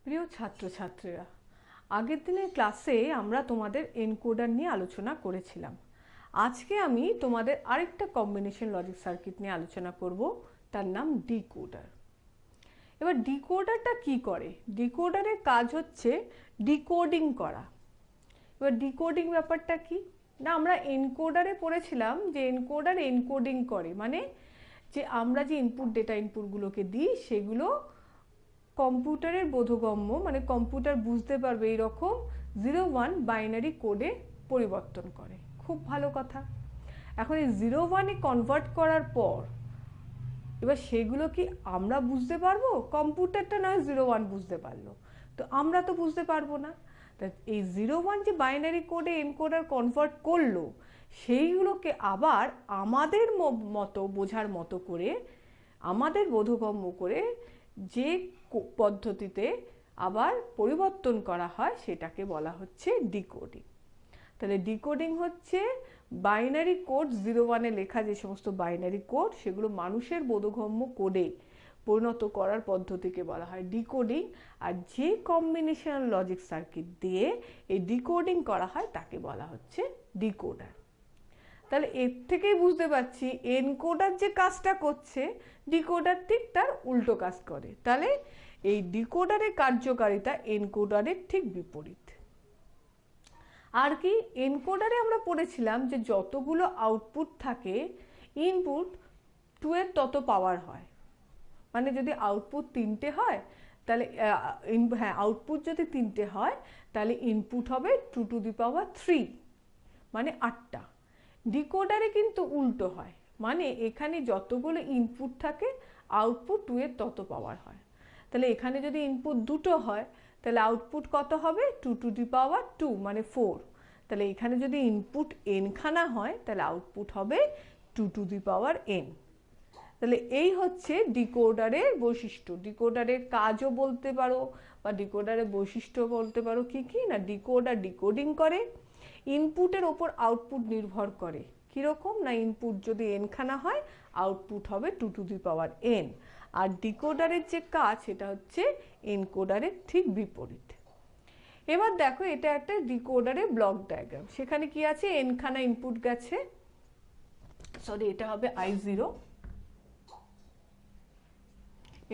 প্রিয় ছাত্রছাত্রীরা, আগের দিনের ক্লাসে আমরা তোমাদের এনকোডার নিয়ে আলোচনা করেছিলাম। আজকে আমি তোমাদের আরেকটা কম্বিনেশন লজিক সার্কিট নিয়ে আলোচনা করব, তার নাম ডিকোডার। এবার ডিকোডারটা কি করে? ডিকোডারের কাজ হচ্ছে ডিকোডিং করা। এবার ডিকোডিং ব্যাপারটা কি না, আমরা এনকোডারে পড়েছিলাম যে এনকোডার এনকোডিং করে, মানে যে আমরা যে ইনপুট ডেটা ইনপুটগুলোকে দিই সেগুলো কম্পিউটারের বোধগম্য, মানে কম্পিউটার বুঝতে পারবে এইরকম 0-1 বাইনারি কোডে পরিবর্তন করে। খুব ভালো কথা। এখন এই 0-1-এ কনভার্ট করার পর এবার সেগুলো কি আমরা বুঝতে পারবো? কম্পিউটারটা নয় 0-1 বুঝতে পারলো, তো আমরা তো বুঝতে পারবো না। তা এই 0-1 যে বাইনারি কোডে এনকোডার কনভার্ট করলো, সেইগুলোকে আবার আমাদের মতো বোঝার মতো করে, আমাদের বোধগম্য করে যে পদ্ধতিতে আবার পরিবর্তন করা হয় সেটাকে বলা হচ্ছে ডিকোডিং। তাহলে ডিকোডিং হচ্ছে বাইনারি কোড 0-1-এ লেখা যে সমস্ত বাইনারি কোড সেগুলো মানুষের বোধগম্য কোডে পরিণত করার পদ্ধতিকে বলা হয় ডিকোডিং। আর যে কম্বিনেশনাল লজিক সার্কিট দিয়ে এই ডিকোডিং করা হয় তাকে বলা হচ্ছে ডিকোডার। তাহলে এর থেকেই বুঝতে পারছি এনকোডার যে কাজটা করছে ডিকোডার ঠিক তার উল্টো কাজ করে। তাহলে এই ডিকোডারের কার্যকারিতা এনকোডারের ঠিক বিপরীত। আর কি, এনকোডারে আমরা পড়েছিলাম যে যতগুলো আউটপুট থাকে ইনপুট 2 এর তত পাওয়ার হয়। মানে যদি আউটপুট 3টে হয় তাহলে আউটপুট যদি 3টে হয় তাহলে ইনপুট হবে 2⁻3, মানে 8টা। ডিকোডারে কিন্তু উল্টো হয়, মানে এখানে যতগুলো ইনপুট থাকে আউটপুট 2 এর তত পাওয়ার হয়। তাহলে এখানে যদি ইনপুট 2টো হয় তাহলে আউটপুট কত হবে? 2⁻2, মানে 4। তাহলে এখানে যদি ইনপুট n খানা হয় তাহলে আউটপুট হবে 2n। তাহলে এই হচ্ছে ডিকোডারের বৈশিষ্ট্য। ডিকোডারের কাজও বলতে পারো বা ডিকোডারের বৈশিষ্ট্য বলতে পারো। কি কি না, ডিকোডার ডিকোডিং করে, ইনপুটের ওপর আউটপুট নির্ভর করে। কীরকম না, ইনপুট যদি n খানা হয় আউটপুট হবে 2n। আর ডিকোডারের যে কাজ সেটা হচ্ছে এনকোডারের ঠিক বিপরীত। এবার দেখো, এটা একটা ডিকোডারের ব্লক ডায়াগ্রাম। সেখানে কি আছে? n খানা ইনপুট গেছে, সরি এটা হবে I0।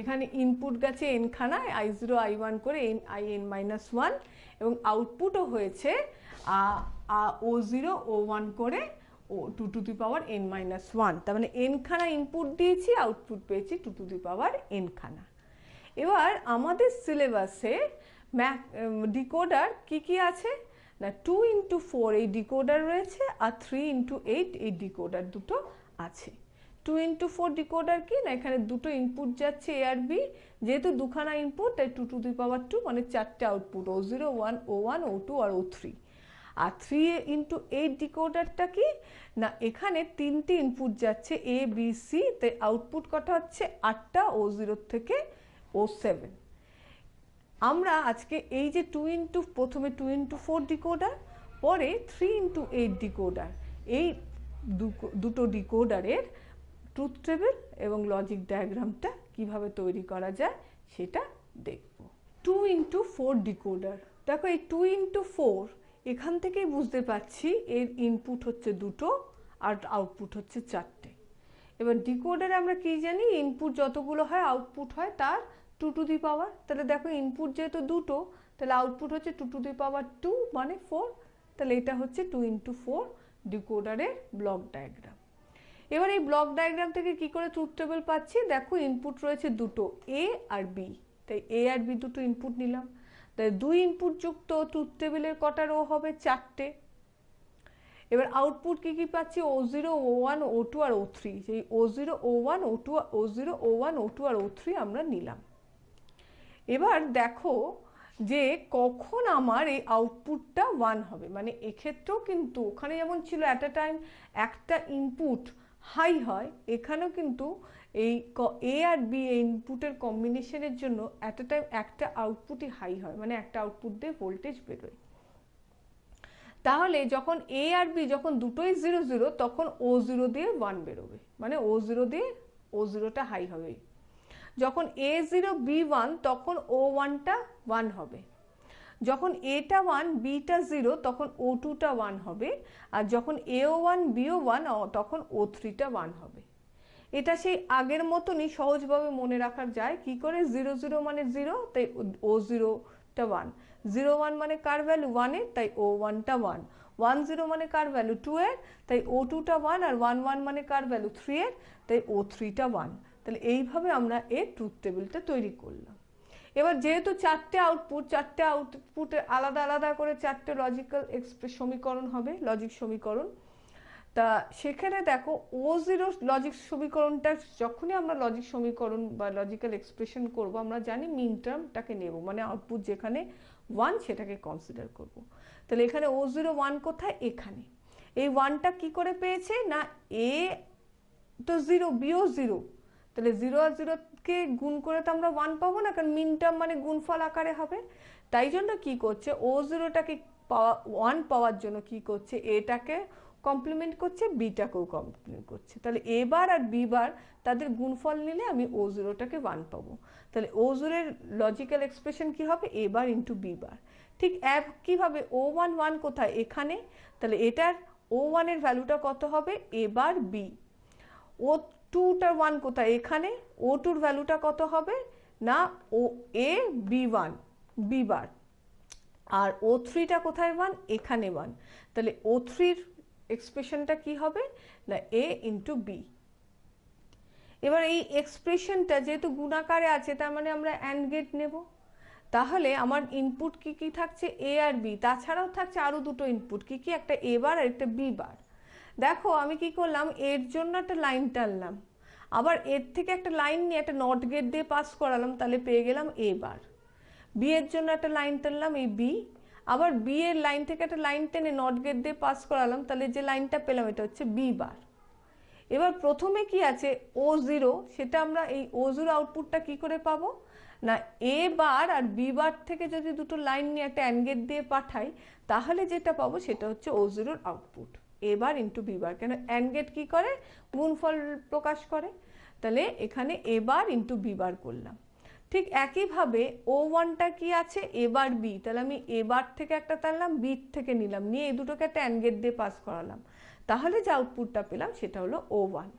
এখানে ইনপুট গেছে n খানা, I0 I1 করে in-1, এবং আউটপুটও হয়েছে O0 O1 করে 2n-1। তার মানে n খানা ইনপুট দিয়েছি, আউটপুট পেয়েছি 2n খানা। এবার আমাদের সিলেবাসে ডিকোডার কি কি আছে না, 2x4 এই ডিকোডার রয়েছে, আর 3x8 এই ডিকোডার দুটো আছে। 2x4 ডিকোডার কি না, এখানে দুটো ইনপুট যাচ্ছে এ আর বি, যেহেতু দুখানা ইনপুট তাই 2⁻2, মানে 4টে আউটপুট O0 O1 O2 আর O3। আর 3x8 ডিকোডারটা কি না, এখানে 3টে ইনপুট যাচ্ছে এ বি সি, তাই আউটপুট কটা হচ্ছে 8টা O0 থেকে O7। আমরা আজকে এই যে প্রথমে 2x4 ডিকোডার, পরে 3x8 ডিকোডার, এই দুটো ডিকোডারের ট্রুথ টেবিল এবং লজিক ডায়াগ্রামটা কিভাবে তৈরি করা যায় সেটা দেখব। 2x4 ডিকোডার, দেখো এই 2x4 এখান থেকেই বুঝতে পারছি এর ইনপুট হচ্ছে 2টো আর আউটপুট হচ্ছে 4টে। এবার ডিকোডারে আমরা কি জানি, ইনপুট যতগুলো হয় আউটপুট হয় তার 2 তাহলে দেখো ইনপুট যেহেতু 2টো তাহলে আউটপুট হচ্ছে 2 মানে 4। তাহলে এটা হচ্ছে 2x4 ডিকোডারের ব্লক ডায়াগ্রাম। এবার এই ব্লক ডায়াগ্রাম থেকে কি করে ট্রুথ টেবিল পাচ্ছি? দেখো ইনপুট রয়েছে 2টো এ আর বি, তাই এ আর বি দুটো ইনপুট নিলাম, তাই 2 ইনপুট যুক্ত ট্রুথ টেবিলের কটা রো হবে? 4টে। এবার আউটপুট কি কি পাচ্ছি? O0 O1 O2 আর O3। সেই O0 O1 O2 আর O3 আমরা নিলাম। এবার দেখো যে কখন আমার এই আউটপুটটা 1 হবে, মানে এক্ষেত্রেও কিন্তু ওখানে যেমন ছিল অ্যাট আ টাইম একটা ইনপুট হাই হয়, এখানেও কিন্তু এই এ আর বি ইনপুটের কম্বিনেশনের জন্য অ্যাট আ টাইম একটা আউটপুটই হাই হয়, মানে একটা আউটপুট দিয়ে ভোল্টেজ বেরোয়। তাহলে যখন এ আর বি যখন দুটোই 0-0 তখন O0 দিয়ে 1 বেরোবে, মানে O0 দিয়ে O0টা হাই হবে। যখন A0 B1 তখন O1টা 1 হবে, যখন Aটা 1 Bটা 0 তখন O2টা 1 হবে, আর যখন AO1 BO1 তখন O3টা 1 হবে। এটা সেই আগের মতনই সহজভাবে মনে রাখা যায়। কি করে? 0 0 মানে 0, তাই O0টা 1, 0 1 মানে কার ভ্যালু 1 এর, তাই O1টা 1, 1 0 মানে কার ভ্যালু 2 এর, তাই O2টা 1, আর 1 1 মানে কার ভ্যালু 3 এর, তাই O3টা 1। তাহলে এইভাবে আমরা এর ট্রুথ টেবিলটা তৈরি করলাম। এবার যেহেতু চারটে আউটপুটে আলাদা আলাদা করে চারটে লজিক্যাল সমীকরণ হবে, লজিক সমীকরণ, তা সেখানে দেখো O0 লজিক সমীকরণটা যখনই আমরা লজিক সমীকরণ বা লজিক্যাল এক্সপ্রেশন করব, আমরা জানি মিন টার্মটাকে নেব, মানে আউটপুট যেখানে 1 সেটাকে কনসিডার করব। তাহলে এখানে O0 1 কোথায়? এখানে। এই 1টা কি করে পেয়েছে? না A তো 0, Bও 0, তাহলে 0 আর 0কে গুণ করে তো আমরা 1 পাবো না, কারণ মিন টার্ম মানে গুণফল আকারে হবে। তাই জন্য কি করছে, O0টাকে 1 পাওয়ার জন্য কি করছে, এটাকে কমপ্লিমেন্ট করছে, বিটাকেও কমপ্লিমেন্ট করছে। তাহলে এ বার আর বি বার তাদের গুণফল নিলে আমি O0টাকে 1 পাবো। তাহলে O0 এর লজিক্যাল এক্সপ্রেশন কি হবে? এ বার ইন্টু বি বার। ঠিক একইভাবে O1 1 কোথায়? এখানে। তাহলে এটার O1 এর ভ্যালুটা কত হবে? এ বার বি। O2টার 1 কোথায়? এখানে। O2 এর ভ্যালুটা কত হবে? না ও এ B1 বি বার। আর O3টা কোথায় 1? এখানে 1। তাহলে O3 এক্সপ্রেশনটা কি হবে? না A ইন্টু বি। এবার এই এক্সপ্রেশনটা যেহেতু গুণাকারে আছে, তার মানে আমরা অ্যান্ড গেট নেব। তাহলে আমার ইনপুট কি কি থাকছে? এ আর বি, তাছাড়াও থাকছে আরও দুটো ইনপুট। কি কি? একটা এ বার আর একটা বি বার। দেখো আমি কি করলাম, এর জন্য একটা লাইন টানলাম, আবার এর থেকে একটা লাইন নিয়ে একটা নট গেট দিয়ে পাস করালাম, তাহলে পেয়ে গেলাম এ বার। বি এর জন্য একটা লাইন টানলাম, এই বি, আবার বি এর লাইন থেকে একটা লাইন টেনে নট গেট দিয়ে পাস করালাম, তাহলে যে লাইনটা পেলাম এটা হচ্ছে বি বার। এবার প্রথমে কি আছে? O0, সেটা আমরা এই O0 আউটপুটটা কি করে পাবো? না এ বার আর বি বার থেকে যদি দুটো লাইন নিয়ে একটা অ্যান্ড গেট দিয়ে পাঠাই, তাহলে যেটা পাবো সেটা হচ্ছে O0 output, A bar into B bar. কেন? অ্যান্ড গেট কি করে? গুণফল প্রকাশ করে। তাহলে এখানে এ বার ইন্টু বি বার করলাম। ঠিক একইভাবে O1টা কি আছে? এ বার বি, তাহলে আমি এ বার থেকে একটা টানলাম, বি থেকে নিলাম, নিয়ে এই দুটোকে একটা অ্যান্ড গেট দিয়ে পাস করালাম, তাহলে যে আউটপুটটা পেলাম সেটা হলো O1।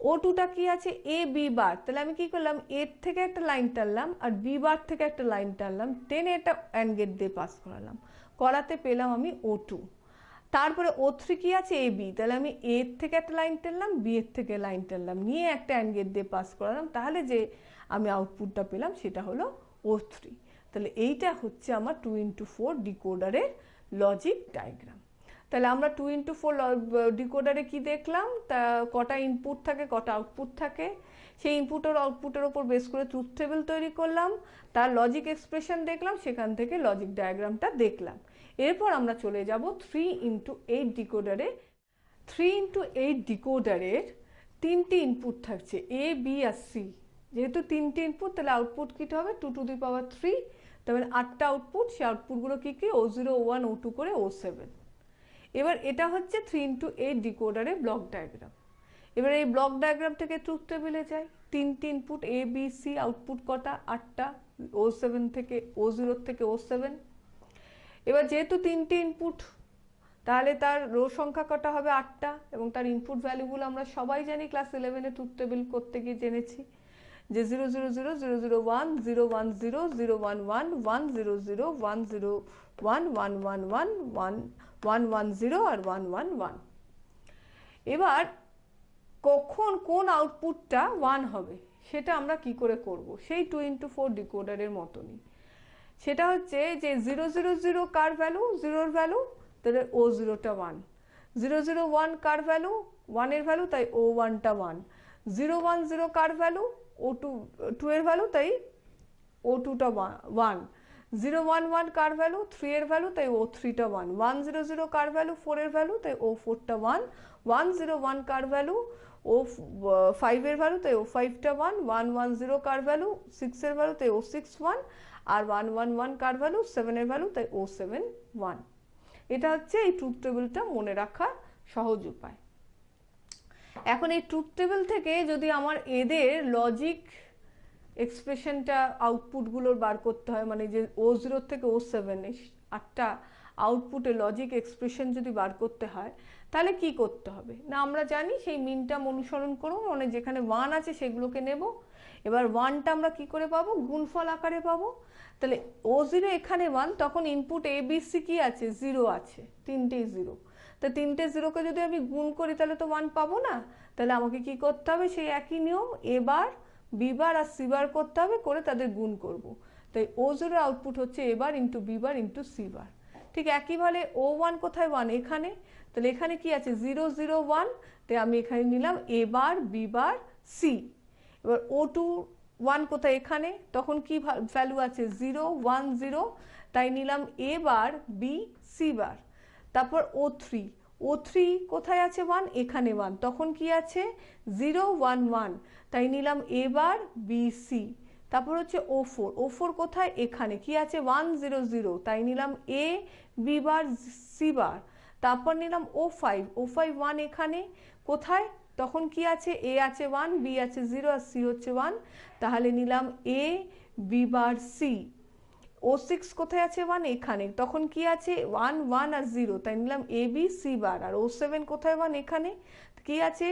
O2টা কি আছে? এ বি বার, তাহলে আমি কি করলাম, এর থেকে একটা লাইন টানলাম আর বি বার থেকে একটা লাইন টানলাম, টেনে এটা অ্যান্ড গেট দিয়ে পাস করালাম, করাতে পেলাম আমি O2। তারপরে O3 কি আছে? এ বি, তাহলে আমি এর থেকে একটা লাইন টানলাম, বি এর থেকে লাইন টানলাম, নিয়ে একটা অ্যান্ড গেট দিয়ে পাস করালাম, তাহলে যে আমি আউটপুটটা পেলাম সেটা হলো O3। তাহলে এইটা হচ্ছে আমার 2x4 ডিকোডারের লজিক ডায়াগ্রাম। তাহলে আমরা 2x4 ডিকোডারে কি দেখলাম? তা কটা ইনপুট থাকে, কটা আউটপুট থাকে, সেই ইনপুট আর আউটপুটের ওপর বেস করে ট্রুথ টেবিল তৈরি করলাম, তার লজিক এক্সপ্রেশন দেখলাম, সেখান থেকে লজিক ডায়াগ্রামটা দেখলাম। এরপর আমরা চলে যাব 3x8 ডিকোডারে। 3x8 ডিকোডারের তিনটি ইনপুট থাকছে, এ বি আর সি। যেহেতু তিনটি ইনপুট, তাহলে আউটপুট কী হবে? 2 টু দি পাওয়ার 3। তাহলে 8টা আউটপুট, সেই আউটপুটগুলো কী কী? O0 O1 O2 করে O7। এবার এটা হচ্ছে 3x8 ডিকোডারের ব্লক ডায়াগ্রাম। এবার এই ব্লক ডায়াগ্রাম থেকে ট্রুথ টেবিলে যাই। তিনটি input A B C, output কটা? 8টা, O7 থেকে O0 থেকে O7। এবার যেহেতু তিনটি ইনপুট, তাহলে তার রো সংখ্যা কটা হবে? 8টা, এবং তার ইনপুট ভ্যালুগুলো আমরা সবাই জানি, ক্লাস 11-এ ট্রুথ টেবিল করতে গিয়ে জেনেছি যে 0 0 0 0 0 1 0 1 0 0 1 1 1 0 0 1 0 1 1 1 1 1 1 1 0 আর 1 1 1। এবার কখন কোন আউটপুটটা 1 হবে সেটা আমরা কি করে করব? সেই 2x4 ডিকোডারের মতনই। সেটা হচ্ছে যে 0 0 0 কার ভ্যালু? 0-এর ভ্যালু, তাহলে O0টা 1। 0 0 1 কার ভ্যালু? 1-এর ভ্যালু, তাই O1টা 1। 0 1 0 কার ভ্যালু? O2 2-এর ভ্যালু, তাই O2টা 1। 0 1 1 কার ভ্যালু? 3-এর ভ্যালু, তাই O3টা 1। 1 0 0 কার ভ্যালু? 4-এর ভ্যালু, তাই O4টা 1। 1 0 1 কার ভ্যালু? O5-এর ভ্যালু, তাই O5টা 1। 1 1 0 কার ভ্যালু? 6-এর ভ্যালু, তাই O6 1। আর 1 1 1 কার ভ্যালু? 7-এর ভ্যালু, তাই O7 1। এটা হচ্ছে এই ট্রুথ টেবিলটা মনে রাখার সহজ উপায়। এখন এই ট্রুথ টেবিল থেকে যদি আমার এদের লজিক এক্সপ্রেশনটা আউটপুটগুলোর বার করতে হয়, মানে যে O0 থেকে O7 এই 8টা আউটপুটে লজিক এক্সপ্রেশন যদি বার করতে হয় তাহলে কি করতে হবে না, আমরা জানি সেই মিনটার্ম অনুসরণ করব, মানে যেখানে 1 আছে সেগুলোকে নেব। এবার 1টা আমরা কি করে পাবো, গুণফল আকারে পাবো। তাহলে O0 এখানে 1, তখন ইনপুট ABC কি আছে, 0 আছে, তিনটেই 0। তো তিনটে 0কে যদি আমি গুণ করি তাহলে তো 1 পাবো না, তাহলে আমাকে কি করতে হবে, সেই একই নিয়ম এবার বিবার আর সিবার করতে হবে, করে তাদের গুণ করব। তাই O0 আউটপুট হচ্ছে এবার ইন্টু বিবার ইন্টু সিবার। ঠিক একইভাবে O1 কোথায়, 1 এখানে, তাহলে এখানে কি আছে 0 0 1, তাই আমি এখানে নিলাম এবার বিবার সি। এবার O2 1 কোথায়, এখানে, তখন কি ভ্যালু আছে 0 1 0, তাই নিলাম এবার বি সি বার। তারপর O3 কোথায় আছে 1, এখানে 1, তখন কি আছে 0 1 1, তাই নিলাম এবার বি সি। তারপর হচ্ছে O4 কোথায়, এখানে, কি আছে 1 0 0, তাই নিলাম এ বি বার সি বার। তারপর নিলাম O5 1 এখানে, কোথায়, তখন কি আছে এ আছে 1 বি আছে 0 আর সি হচ্ছে 1, তাহলে নিলাম A B bar C. O6 কোথায় আছে 1 এখানে, তখন কি আছে 1 1 আর 0, তাই নিলাম A B C bar. R O7 কোথায় 1 এখানে, কি আছে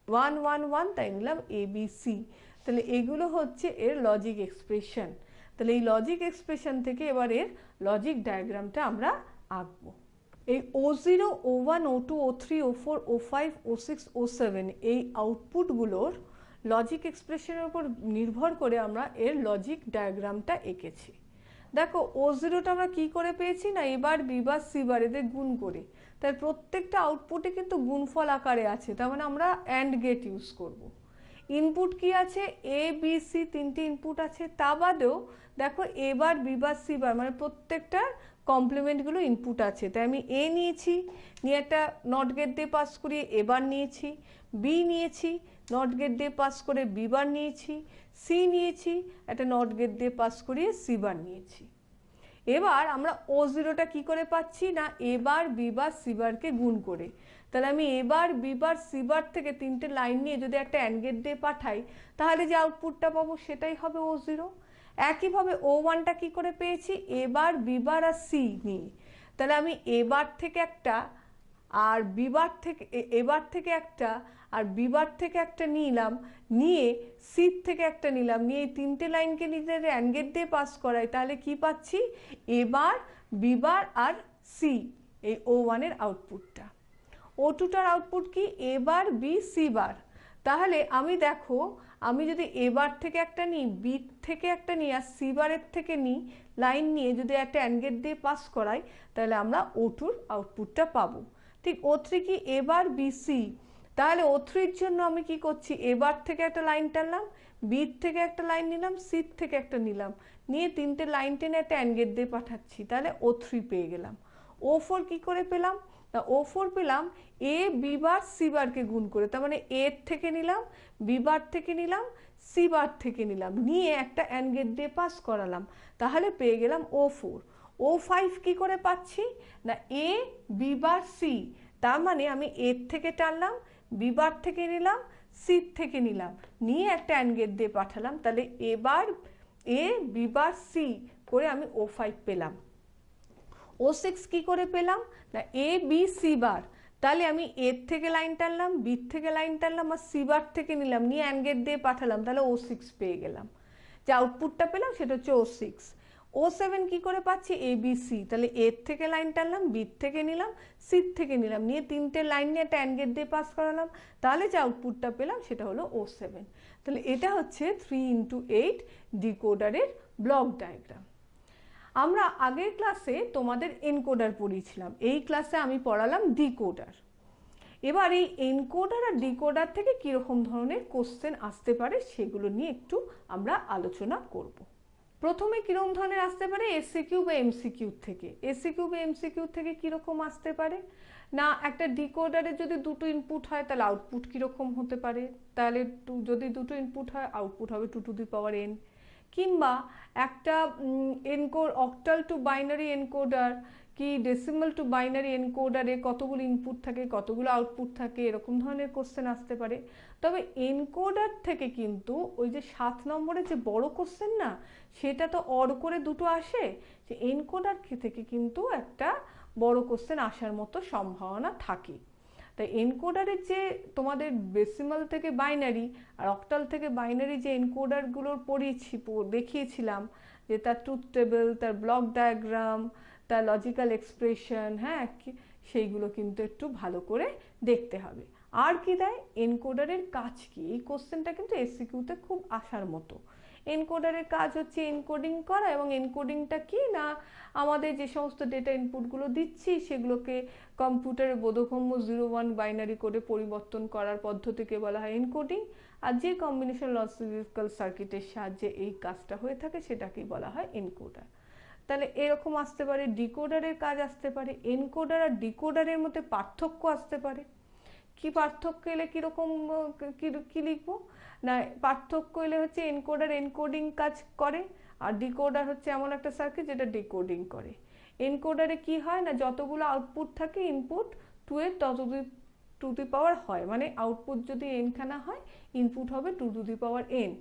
1 1 1, তাই নিলাম এ বি সি। তাহলে এগুলো হচ্ছে এর লজিক এক্সপ্রেশন। তাহলে এই লজিক এক্সপ্রেশন থেকে এবার এর লজিক ডায়াগ্রামটা আমরা আঁকবো। এই O0 O1 O2 O3 O4 O5 O6 O7 এই আউটপুটগুলোর লজিক এক্সপ্রেশনের উপর নির্ভর করে আমরা এর লজিক ডায়াগ্রামটা এঁকেছি। দেখো O0টা আমরা কি করে পেয়েছি না, এবার বিবার সিবার এদের গুণ করে, তাই প্রত্যেকটা আউটপুটে কিন্তু গুণফল আকারে আছে, তার মানে আমরা অ্যান্ড গেট ইউজ করব। ইনপুট কি আছে এ বি সি, তিনটে ইনপুট আছে, তা বাদেও দেখো এবার বিবার সিবার মানে প্রত্যেকটার কমপ্লিমেন্টগুলো ইনপুট আছে, তাই আমি এ নিয়েছি, নিয়ে একটা নট গেট দিয়ে পাস করিয়ে এবার নিয়েছি, বি নিয়েছি, নট গেট দিয়ে পাস করে বিবার নিয়েছি, সি নিয়েছি, একটা নট গেট দিয়ে পাস করিয়ে সিবার নিয়েছি। এবার আমরা O0টা কি করে পাচ্ছি না, এবার বিবার সিবারকে গুণ করে। তাহলে আমি এবার বিবার সিবার থেকে তিনটে লাইন নিয়ে যদি একটা অ্যান্ড গেট দিয়ে পাঠাই তাহলে যে আউটপুটটা পাবো সেটাই হবে O0। একইভাবে O1টা কি করে পেয়েছি, এবার বিবার আর সি নিয়ে, তাহলে আমি এবার থেকে একটা আর বিবার থেকে এবার থেকে একটা আর বিবার থেকে একটা নিলাম, নিয়ে সির থেকে একটা নিলাম, নিয়ে এই তিনটে লাইনকে নিজেদের অ্যান্ড গেট দিয়ে পাস করাই, তাহলে কি পাচ্ছি এবার বিবার আর সি, এই O1 এর আউটপুটটা। O2টার আউটপুট কি এবার বি সি বার। তাহলে আমি দেখো আমি যদি এবার থেকে একটা নিই, বি থেকে একটা নিই আর সি বারের থেকে নিই, লাইন নিয়ে যদি একটা অ্যান্ড গেট দিয়ে পাস করাই তাহলে আমরা O2র আউটপুটটা পাবো। ঠিক O3 কি এবার বি সি, তাহলে O3-র জন্য আমি কি করছি এবার থেকে একটা লাইন টানলাম, বির থেকে একটা লাইন নিলাম, সির থেকে একটা নিলাম, নিয়ে তিনটে লাইন টেনে একটা অ্যান্ড গেট দিয়ে পাঠাচ্ছি, তাহলে O3 পেয়ে গেলাম। O4 কি করে পেলাম না, O4 পেলাম এ বি বার সি বারকে গুণ করে, তার মানে এর থেকে নিলাম, বি বার থেকে নিলাম, সি বার থেকে নিলাম, নিয়ে একটা অ্যান্ড গেট দিয়ে পাস করালাম, তাহলে পেয়ে গেলাম O4। O5 কি করে পাচ্ছি না, এ বি বার সি, তার মানে আমি এর থেকে টানলাম, বি বার থেকে নিলাম, সির থেকে নিলাম, নিয়ে একটা অ্যান্ড গেট দিয়ে পাঠালাম, তাহলে এবার এ বি বার সি করে আমি O5 পেলাম। O6 কি করে পেলাম না, এ বি সি বার, তাহলে আমি এর থেকে লাইন টানলাম, বির থেকে লাইন টানলাম আর সি বার থেকে নিলাম, নিয়ে অ্যান্ড গেট দিয়ে পাঠালাম, তাহলে O6 পেয়ে গেলাম। যে আউটপুটটা পেলাম সেটা হচ্ছে O6। O7 কি করে পাচ্ছি এ বি সি, তাহলে এর থেকে লাইন টানলাম, বির থেকে নিলাম, সির থেকে নিলাম, নিয়ে তিনটে লাইন নিয়ে একটা অ্যান্ড গেট দিয়ে পাস করালাম, তাহলে যে আউটপুটটা পেলাম সেটা হলো O7। তাহলে এটা হচ্ছে 3x8 ডিকোডারের ব্লক ডায়াগ্রাম। আমরা আগের ক্লাসে তোমাদের এনকোডার পড়িয়েছিলাম, এই ক্লাসে আমি পড়ালাম ডিকোডার। এবার এই এনকোডার আর ডিকোডার থেকে কীরকম ধরনের কোশ্চেন আসতে পারে সেগুলো নিয়ে একটু আমরা আলোচনা করব। প্রথমে কীরকম ধরনের আসতে পারে, এসসিকিউ বা এমসিকিউ থেকে। এসসিকিউ বা এমসিকিউ থেকে কীরকম আসতে পারে না, একটা ডিকোডারে যদি দুটো ইনপুট হয় তাহলে আউটপুট কীরকম হতে পারে, তাহলে যদি দুটো ইনপুট হয় আউটপুট হবে 2 to the power n। কিংবা একটা অক্টাল টু বাইনারি এনকোডার কি ডেসিমাল টু বাইনারি এনকোডারে কতগুলো ইনপুট থাকে, কতগুলো আউটপুট থাকে, এরকম ধরনের কোশ্চেন আসতে পারে। তবে এনকোডার থেকে কিন্তু ওই যে 7 নম্বরের যে বড় কোশ্চেন না, সেটা তো অর করে দুটো আসে, যে এনকোডার থেকে কিন্তু একটা বড় কোশ্চেন আসার মতো সম্ভাবনা থাকে। তাই এনকোডারের যে তোমাদের ডেসিমাল থেকে বাইনারি আর অক্টাল থেকে বাইনারি যে এনকোডারগুলোর দেখিয়েছিলাম, যে তার ট্রুথ টেবিল, তার ব্লক ডায়াগ্রাম, তার লজিক্যাল এক্সপ্রেশন, হ্যাঁ, সেইগুলো কিন্তু একটু ভালো করে দেখতে হবে। আর কি দেয় এনকোডারের কাজ কি, এই কোশ্চেনটা কিন্তু এসসিকিউতে খুব আসার মতো। এনকোডারের কাজ হচ্ছে এনকোডিং করা, এবং এনকোডিংটা কি না, আমাদের যে সমস্ত ডেটা ইনপুটগুলো দিচ্ছি সেগুলোকে কম্পিউটারের বোধগম্য 0-1 বাইনারি কোডে পরিবর্তন করার পদ্ধতিকে বলা হয় এনকোডিং। আর যে কম্বিনেশন লজিক্যাল সার্কিটের সাহায্যে এই কাজটা হয়ে থাকে সেটাকেই বলা হয় এনকোডার। তাহলে এরকম আসতে পারে। ডিকোডারের কাজ আসতে পারে। এনকোডার আর ডিকোডারের মধ্যে পার্থক্য আসতে পারে। কি পার্থক্য এলে কীরকম কি লিখবো না, পার্থক্য এলে হচ্ছে এনকোডার এনকোডিং কাজ করে, আর ডিকোডার হচ্ছে এমন একটা সার্কিট যেটা ডিকোডিং করে। এনকোডারে কি হয় না, যতগুলো আউটপুট থাকে ইনপুট 2 এর টু দি পাওয়ার হয়, মানে আউটপুট যদি এনখানা হয় ইনপুট হবে 2 টু দি পাওয়ার এন।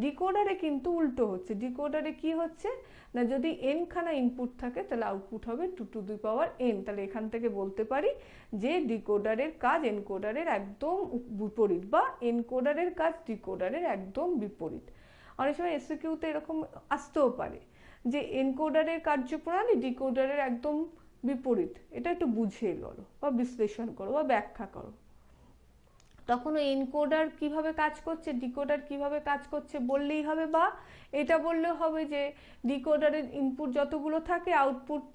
ডিকোডারে কিন্তু উল্টো হচ্ছে। ডিকোডারে কি হচ্ছে না, যদি এনখানা ইনপুট থাকে তাহলে আউটপুট হবে 2 টু দি পাওয়ার এন। তাহলে এখান থেকে বলতে পারি যে ডিকোডারের কাজ এনকোডারের একদম বিপরীত, বা এনকোডারের কাজ ডিকোডারের একদম বিপরীত। অনেক সময় এসকিউতে এরকম আসতেও পারে যে এনকোডারের কার্যপ্রণালী ডিকোডারের একদম বিপরীত, এটা একটু বুঝিয়ে করো বা বিশ্লেষণ করো বা ব্যাখ্যা করো। তখন ওই এনকোডার কিভাবে কাজ করছে, ডিকোডার কিভাবে কাজ করছে বললেই হবে, বা এটা বললেও হবে যে ডিকোডারের ইনপুট যতগুলো থাকে আউটপুট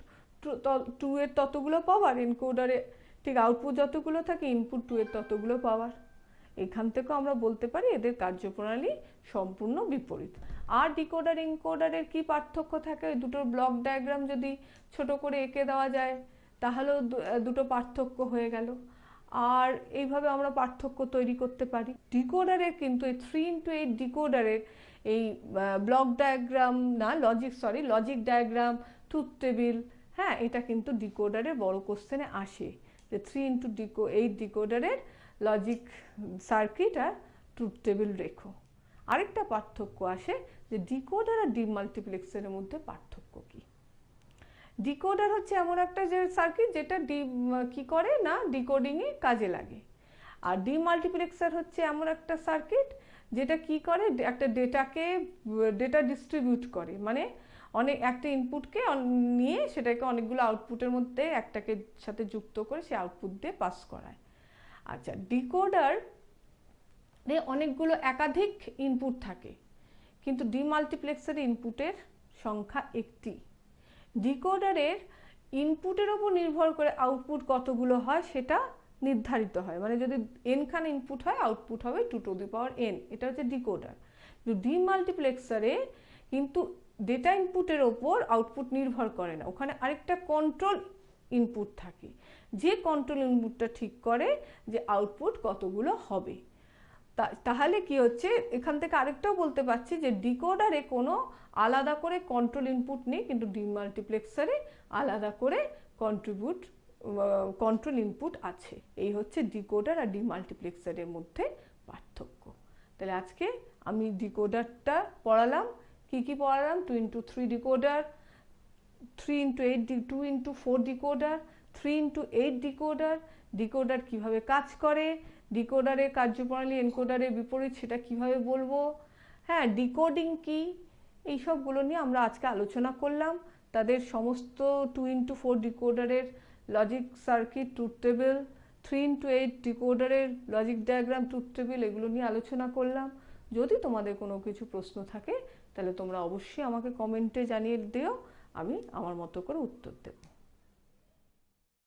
2 এর ততগুলো পাওয়ার, এনকোডারে ঠিক আউটপুট যতগুলো থাকে ইনপুট 2 এর ততগুলো পাওয়ার। এখান থেকেও আমরা বলতে পারি এদের কার্যপ্রণালী সম্পূর্ণ বিপরীত। আর ডিকোডার এনকোডারের কি পার্থক্য থাকে, ওই দুটোর ব্লক ডায়াগ্রাম যদি ছোট করে এঁকে দেওয়া যায় তাহলেও দুটো পার্থক্য হয়ে গেল। আর এইভাবে আমরা পার্থক্য তৈরি করতে পারি। ডিকোডারের কিন্তু এই 3x8 ডিকোডারের এই ব্লক ডায়াগ্রাম না, লজিক ডায়াগ্রাম, ট্রুথ টেবিল, হ্যাঁ, এটা কিন্তু ডিকোডারের বড় কোশ্চেনে আসে, যে 3x8 ডিকোডারের লজিক সার্কিট আর ট্রুথ টেবিল রেখো। আরেকটা পার্থক্য আসে যে ডিকোডার আর ডিমাল্টিপ্লেক্সারের মধ্যে পার্থক্য কি। ডিকোডার হচ্ছে এমন একটা যে সার্কিট যেটা কি করে না, ডিকোডিংয়ে কাজে লাগে। আর ডিমাল্টিপ্লেক্সার হচ্ছে এমন একটা সার্কিট যেটা কি করে, একটা ডেটা ডিস্ট্রিবিউট করে, মানে একটা ইনপুটকে নিয়ে সেটাকে অনেকগুলো আউটপুটের মধ্যে একটাকে সাথে যুক্ত করে সে আউটপুট দিয়ে পাস করায়। আচ্ছা, ডিকোডার অনেকগুলো একাধিক ইনপুট থাকে, কিন্তু ডিমাল্টিপ্লেক্সারে ইনপুটের সংখ্যা একটি। ডিকোডারের ইনপুটের ওপর নির্ভর করে আউটপুট কতগুলো হয় সেটা নির্ধারিত হয়, মানে যদি n খান ইনপুট হয় আউটপুট হবে 2 টু দি পাওয়ার n, এটা হচ্ছে ডিকোডার। ডিমাল্টিপ্লেক্সারে কিন্তু ডেটা ইনপুটের ওপর আউটপুট নির্ভর করে না, ওখানে আরেকটা কন্ট্রোল ইনপুট থাকে, যে কন্ট্রোল ইনপুটটা ঠিক করে যে আউটপুট কতগুলো হবে। তাহলে কি হচ্ছে, এখান থেকে আরেকটাও বলতে পারছি যে ডিকোডারে কোনো আলাদা করে কন্ট্রোল ইনপুট নেই, কিন্তু ডিমাল্টিপ্লেক্সারে আলাদা করে কন্ট্রোল ইনপুট আছে। এই হচ্ছে ডিকোডার আর ডিমাল্টিপ্লেক্সারের মধ্যে পার্থক্য। তাহলে আজকে আমি ডিকোডারটা পড়ালাম। কি পড়ালাম, 2x3 decoder, 3x8 2x4 decoder, 3x8 decoder, decoder কিভাবে কাজ করে, ডিকোডারের কার্যপ্রণালী এনকোডারের বিপরীত সেটা কিভাবে বলবো, হ্যাঁ, ডিকোডিং কি, এইসবগুলো নিয়ে আমরা আজকে আলোচনা করলাম। তাদের সমস্ত 2x4 ডিকোডারের logic circuit, truth table, 3x8 ডিকোডারের লজিক ডায়াগ্রাম, ট্রুথ টেবিল, এগুলো নিয়ে আলোচনা করলাম। যদি তোমাদের কোনো কিছু প্রশ্ন থাকে তাহলে তোমরা অবশ্যই আমাকে কমেন্টে জানিয়ে দিও, আমি আমার মতো করে উত্তর দেব।